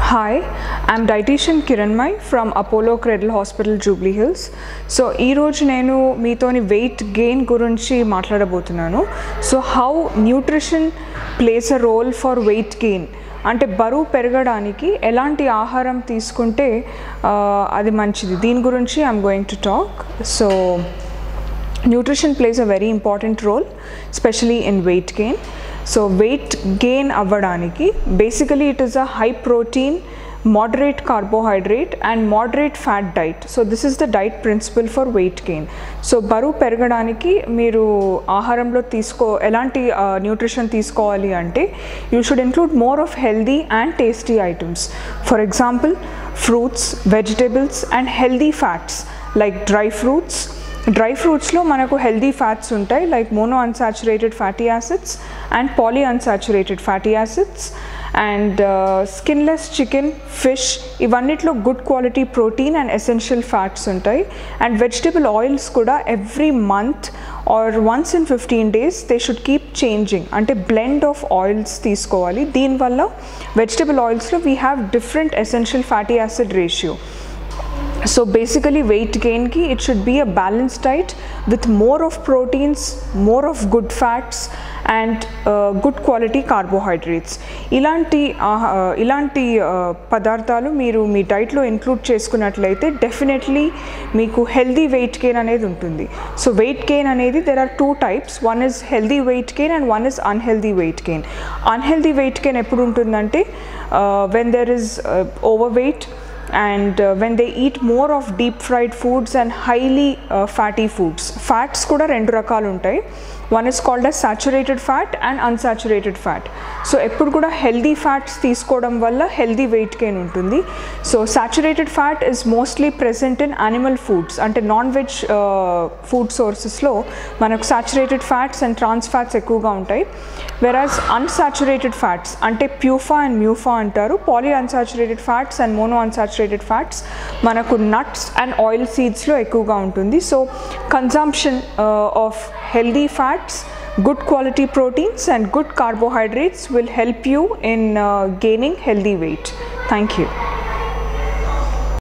Hi, I'm dietitian Kiranmai from Apollo Cradle Hospital, Jubilee Hills. So, ee roju nenu meetoni weight gain gurinchi maatladabothunnanu. So, how nutrition plays a role for weight gain. అంటే బరువు పెరగడానికి ఎలాంటి ఆహారం తీసుకుంటే అది మంచిది, దీని గురించి I'm going to talk. So nutrition plays a very important role, especially in weight gain. So weight gain avvadaniki basically it is a high protein, moderate carbohydrate and moderate fat diet. So this is the diet principle for weight gain. So baru పెరగడానికి మీరు ఆహారంలో ఎలాంటి nutrition తీసుకోవాలి అంటే you should include more of healthy and tasty items. For example, fruits, vegetables and healthy fats like dry fruits. Dry ఫ్రూట్స్లో మనకు healthy fats ఉంటాయి like mono unsaturated fatty acids and poly unsaturated fatty acids and skinless chicken, fish, ఇవన్నిట్లో good quality protein and essential fats ఉంటాయి. And vegetable oils కూడా every month or once in 15 days they should keep changing, అంటే blend of oils తీసుకోవాలి. దీనివల్ల vegetable ఆయిల్స్లో we have different essential fatty acid ratio. So basically weight gain ki it should be a balanced diet with more of proteins, more of good fats and good quality carbohydrates. ఇలాంటి పదార్థాలు మీరు మీ డైట్లో include చేసుకున్నట్లయితే definitely మీకు healthy weight gain అనేది ఉంటుంది. So weight gain అనేది there are two types. One is healthy weight gain and one is unhealthy weight gain. Unhealthy weight gain ఎప్పుడు ఉంటుందంటే when there is overweight and when they eat more of deep fried foods and highly fatty foods. Fats kuda rendu rakalu untayi. One is called as saturated fat and unsaturated fat. So eppudu kuda healthy fats teeskodam valla healthy weight gain untundi. So saturated fat is mostly present in animal foods, ante non-veg food sources lo manaku saturated fats and trans fats ekkuva untayi. Whereas unsaturated fats ante PUFA and MUFA antaru, polyunsaturated fats and monounsaturated fats manaku nuts and oil seeds lo ekkuva untundi. So consumption of healthy fats, good quality proteins and good carbohydrates will help you in gaining healthy weight. Thank you.